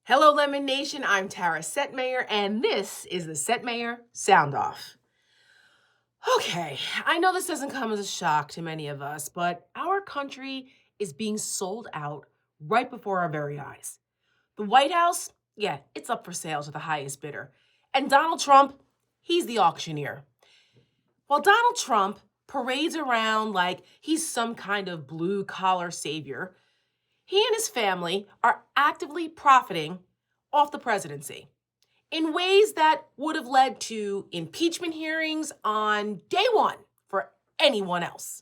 Hello, Lemon Nation. I'm Tara Setmayer, and this is the Setmayer Sound Off. Okay, I know this doesn't come as a shock to many of us, but our country is being sold out right before our very eyes. The White House, yeah, it's up for sale to the highest bidder. And Donald Trump, he's the auctioneer. While Donald Trump parades around like he's some kind of blue-collar savior, he and his family are actively profiting off the presidency in ways that would have led to impeachment hearings on day one for anyone else.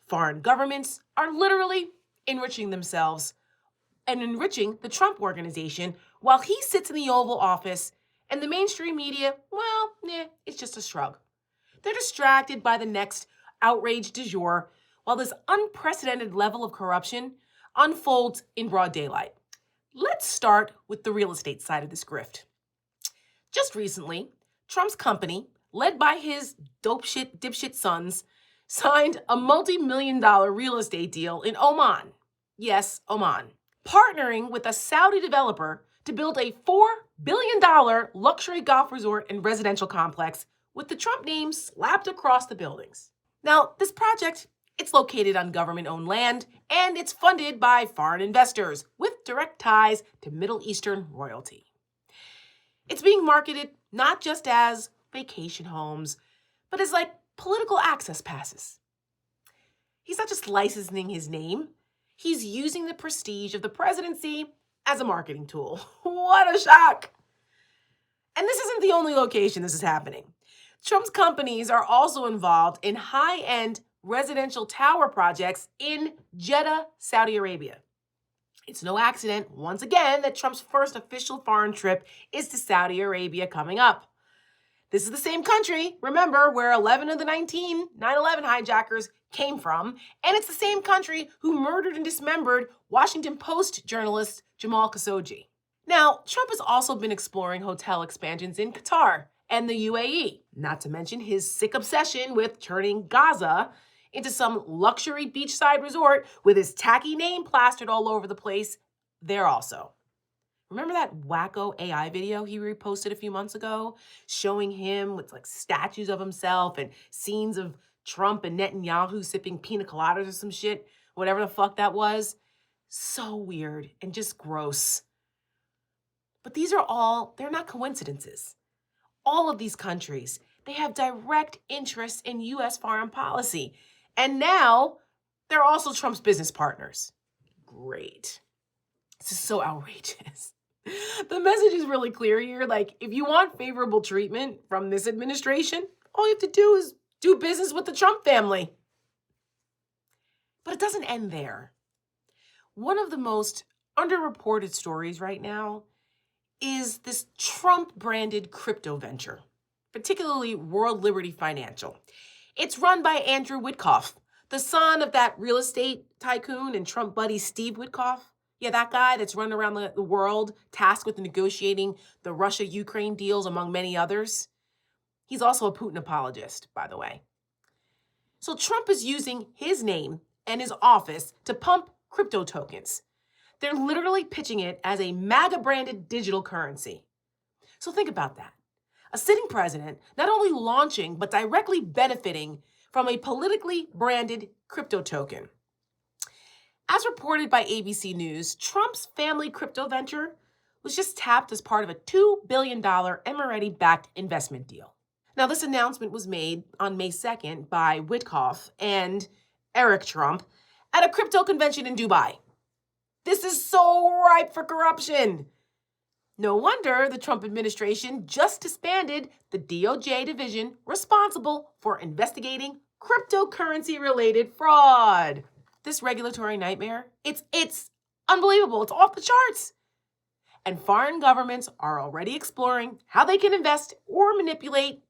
Foreign governments are literally enriching themselves and enriching the Trump organization while he sits in the Oval Office, and the mainstream media, well, it's just a shrug. They're distracted by the next outrage du jour while this unprecedented level of corruption unfolds in broad daylight. Let's start with the real estate side of this grift. Just recently, Trump's company, led by his dipshit sons, signed a multi-million-dollar real estate deal in Oman. Yes, Oman. Partnering with a Saudi developer to build a $4 billion luxury golf resort and residential complex with the Trump name slapped across the buildings. Now, this project, it's located on government-owned land, and it's funded by foreign investors with direct ties to Middle Eastern royalty. It's being marketed not just as vacation homes, but as like political access passes. He's not just licensing his name, he's using the prestige of the presidency as a marketing tool. What a shock! And this isn't the only location this is happening. Trump's companies are also involved in high-end residential tower projects in Jeddah, Saudi Arabia. It's no accident, once again, that Trump's first official foreign trip is to Saudi Arabia coming up. This is the same country, remember, where 11 of the 19 9/11 hijackers came from, and it's the same country who murdered and dismembered Washington Post journalist Jamal Khashoggi. Now, Trump has also been exploring hotel expansions in Qatar and the UAE, not to mention his sick obsession with turning Gaza into some luxury beachside resort with his tacky name plastered all over the place there also. Remember that wacko AI video he reposted a few months ago, showing him with like statues of himself and scenes of Trump and Netanyahu sipping pina coladas or some shit, whatever the fuck that was? So weird and just gross. But they're not coincidences. All of these countries, they have direct interests in U.S. foreign policy. And now they're also Trump's business partners. Great. This is so outrageous. The message is really clear here. Like, if you want favorable treatment from this administration, all you have to do is do business with the Trump family. But it doesn't end there. One of the most underreported stories right now is this Trump-branded crypto venture, particularly World Liberty Financial. It's run by Andrew Witkoff, the son of that real estate tycoon and Trump buddy Steve Witkoff. Yeah, that guy that's running around the world, tasked with negotiating the Russia-Ukraine deals, among many others. He's also a Putin apologist, by the way. So Trump is using his name and his office to pump crypto tokens. They're literally pitching it as a MAGA-branded digital currency. So think about that. A sitting president not only launching, but directly benefiting from a politically branded crypto token. As reported by ABC News, Trump's family crypto venture was just tapped as part of a $2 billion Emirati-backed investment deal. Now, this announcement was made on May 2nd by Witkoff and Eric Trump at a crypto convention in Dubai. This is so ripe for corruption. No wonder the Trump administration just disbanded the DOJ division responsible for investigating cryptocurrency-related fraud. This regulatory nightmare, it's unbelievable. It's off the charts. And foreign governments are already exploring how they can invest or manipulate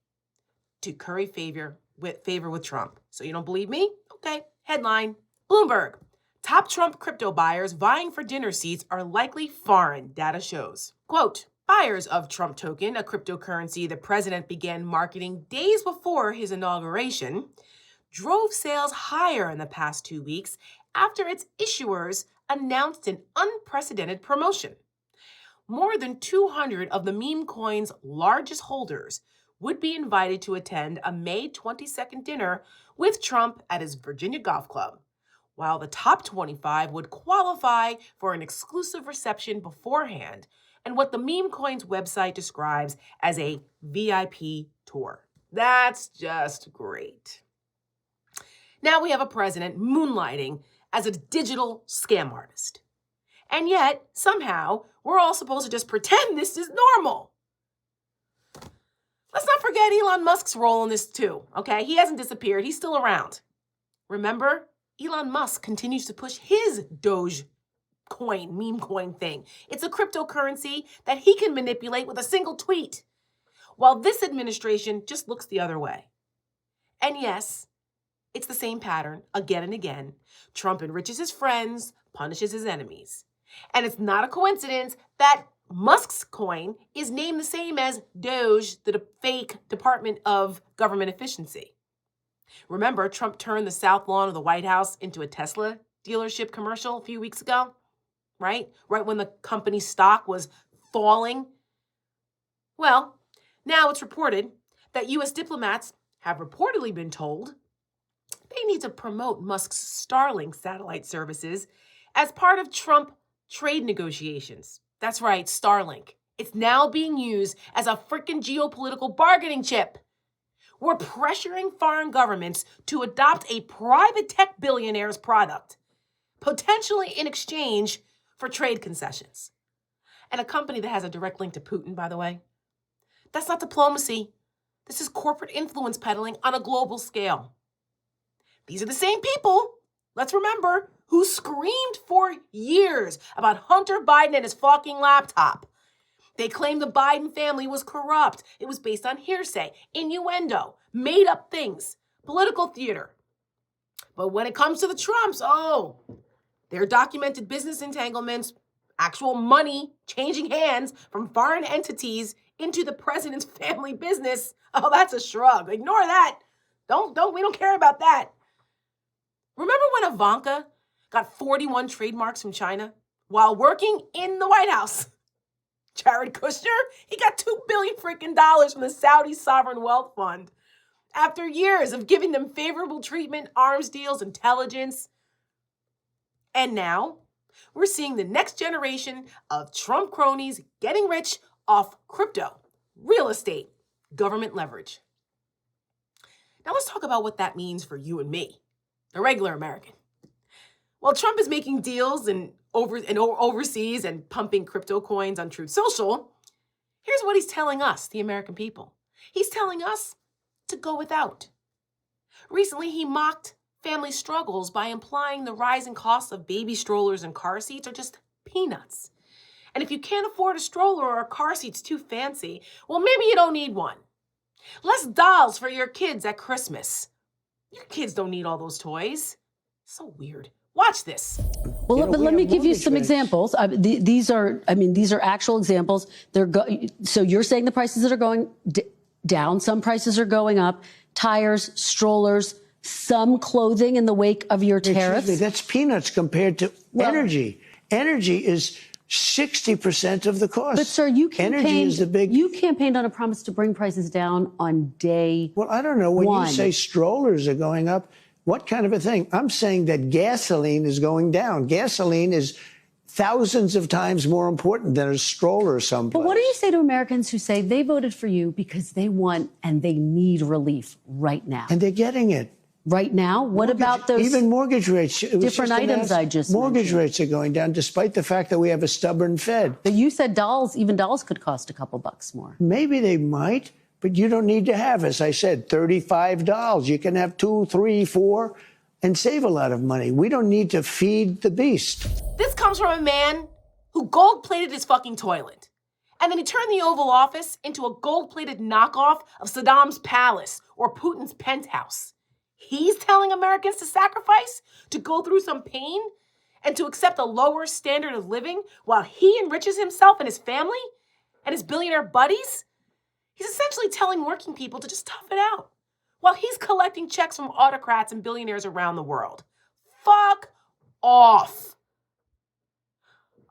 to curry favor with Trump. So you don't believe me? Okay. Headline, Bloomberg. Top Trump crypto buyers vying for dinner seats are likely foreign, data shows. Quote, buyers of Trump token, a cryptocurrency the president began marketing days before his inauguration, drove sales higher in the past 2 weeks after its issuers announced an unprecedented promotion. more than 200 of the meme coin's largest holders would be invited to attend a May 22nd dinner with Trump at his Virginia golf club, while the top 25 would qualify for an exclusive reception beforehand and what the meme coin's website describes as a VIP tour. That's just great. Now we have a president moonlighting as a digital scam artist. And yet, somehow, we're all supposed to just pretend this is normal. Let's not forget Elon Musk's role in this too, okay? He hasn't disappeared. He's still around. Remember, Elon Musk continues to push his Doge coin, meme coin thing. It's a cryptocurrency that he can manipulate with a single tweet, while this administration just looks the other way. And yes, it's the same pattern again and again. Trump enriches his friends, punishes his enemies. And it's not a coincidence that Musk's coin is named the same as Doge, the fake Department of Government Efficiency. Remember, Trump turned the south lawn of the White House into a Tesla dealership commercial a few weeks ago, right? Right when the company's stock was falling. Well, now it's reported that U.S. diplomats have reportedly been told they need to promote Musk's Starlink satellite services as part of Trump trade negotiations. That's right, Starlink. It's now being used as a freaking geopolitical bargaining chip. We're pressuring foreign governments to adopt a private tech billionaire's product, potentially in exchange for trade concessions. And a company that has a direct link to Putin, by the way. That's not diplomacy. This is corporate influence peddling on a global scale. These are the same people, let's remember, who screamed for years about Hunter Biden and his fucking laptop. They claimed the Biden family was corrupt. It was based on hearsay, innuendo, made up things, political theater. But when it comes to the Trumps, their documented business entanglements, actual money changing hands from foreign entities into the president's family business, that's a shrug. Ignore that. We don't care about that. Remember when Ivanka got 41 trademarks from China while working in the White House? Jared Kushner, he got $2 billion freaking dollars from the Saudi Sovereign Wealth Fund after years of giving them favorable treatment, arms deals, intelligence. And now we're seeing the next generation of Trump cronies getting rich off crypto, real estate, government leverage. Now let's talk about what that means for you and me, a regular American. While Trump is making deals overseas and pumping crypto coins on Truth Social, here's what he's telling us, the American people. He's telling us to go without. Recently, he mocked family struggles by implying the rising costs of baby strollers and car seats are just peanuts. And if you can't afford a stroller or a car seat's too fancy, well, maybe you don't need one. Less dolls for your kids at Christmas. Your kids don't need all those toys. So weird. Watch this. Well, but let me give you some examples. These are actual examples. So you're saying the prices that are going down, some prices are going up. Tires, strollers, some clothing in the wake of your tariffs. Excuse me, that's peanuts compared to energy. Energy is 60% of the cost. But sir, you campaigned on a promise to bring prices down on day Well, I don't know. When one. you say strollers are going up, what kind of a thing? I'm saying that gasoline is going down. Gasoline is thousands of times more important than a stroller someplace. But what do you say to Americans who say they voted for you because they want and they need relief right now? And they're getting it. Right now? What about those even mortgage rates? different items I just Mortgage mentioned? rates are going down despite the fact that we have a stubborn Fed. But you said even dolls could cost a couple bucks more. Maybe they might, but you don't need to have, as I said, $35. You can have 2, 3, 4 and save a lot of money. We don't need to feed the beast. This comes from a man who gold-plated his fucking toilet. And then he turned the Oval Office into a gold-plated knockoff of Saddam's palace or Putin's penthouse. He's telling Americans to sacrifice, to go through some pain, and to accept a lower standard of living while he enriches himself and his family and his billionaire buddies? He's essentially telling working people to just tough it out while he's collecting checks from autocrats and billionaires around the world. Fuck off.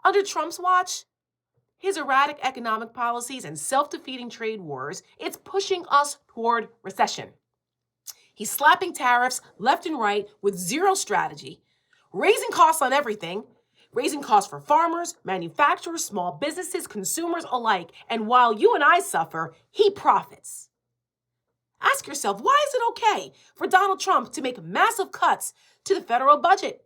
Under Trump's watch, his erratic economic policies and self-defeating trade wars, it's pushing us toward recession. He's slapping tariffs left and right with zero strategy, raising costs on everything, raising costs for farmers, manufacturers, small businesses, consumers alike. And while you and I suffer, he profits. Ask yourself, why is it okay for Donald Trump to make massive cuts to the federal budget,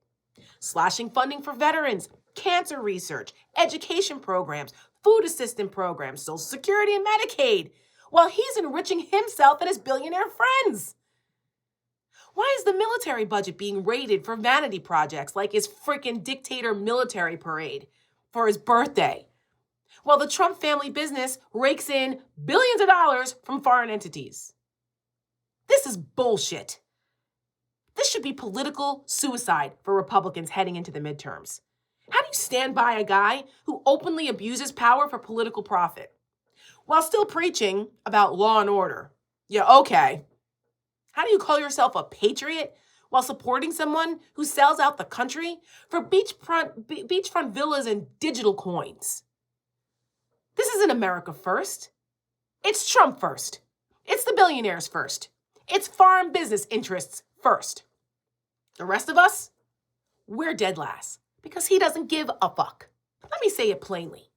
slashing funding for veterans, cancer research, education programs, food assistance programs, Social Security and Medicaid, while he's enriching himself and his billionaire friends? Why is the military budget being raided for vanity projects like his freaking dictator military parade for his birthday, while the Trump family business rakes in billions of dollars from foreign entities? This is bullshit. This should be political suicide for Republicans heading into the midterms. How do you stand by a guy who openly abuses power for political profit while still preaching about law and order? Yeah, okay. How do you call yourself a patriot while supporting someone who sells out the country for beachfront villas and digital coins? This isn't America first. It's Trump first. It's the billionaires first. It's foreign business interests first. The rest of us, we're dead last because he doesn't give a fuck. Let me say it plainly.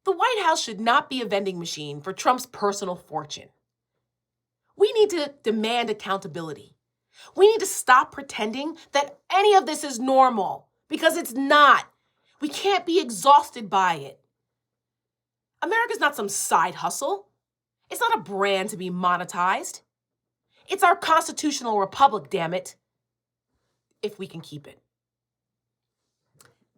The White House should not be a vending machine for Trump's personal fortune. We need to demand accountability. We need to stop pretending that any of this is normal, because it's not. We can't be exhausted by it. America's not some side hustle. It's not a brand to be monetized. It's our constitutional republic, damn it, if we can keep it.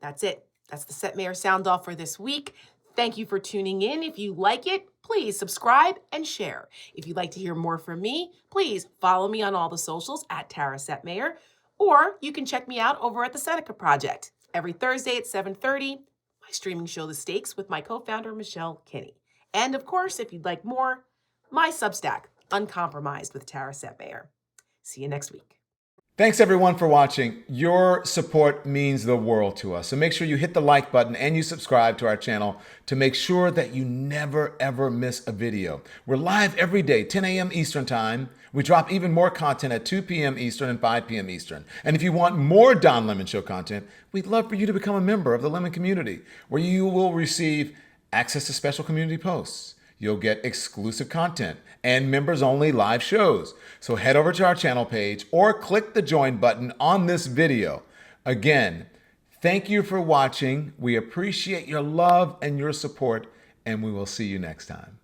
That's it. That's the Setmayer Sound Off for this week. Thank you for tuning in. If you like it, please subscribe and share. If you'd like to hear more from me, please follow me on all the socials at Tara Setmayer, or you can check me out over at the Seneca Project every Thursday at 7:30, my streaming show The Stakes with my co-founder Michelle Kinney. And of course, if you'd like more, my Substack, Uncompromised with Tara Setmayer. See you next week. Thanks everyone for watching. Your support means the world to us. So make sure you hit the like button and you subscribe to our channel to make sure that you never ever miss a video. We're live every day, 10 a.m. Eastern time. We drop even more content at 2 p.m. Eastern and 5 p.m. Eastern. And if you want more Don Lemon Show content, we'd love for you to become a member of the Lemon community, where you will receive access to special community posts. You'll get exclusive content and members-only live shows. So head over to our channel page or click the join button on this video. Again, thank you for watching. We appreciate your love and your support, and we will see you next time.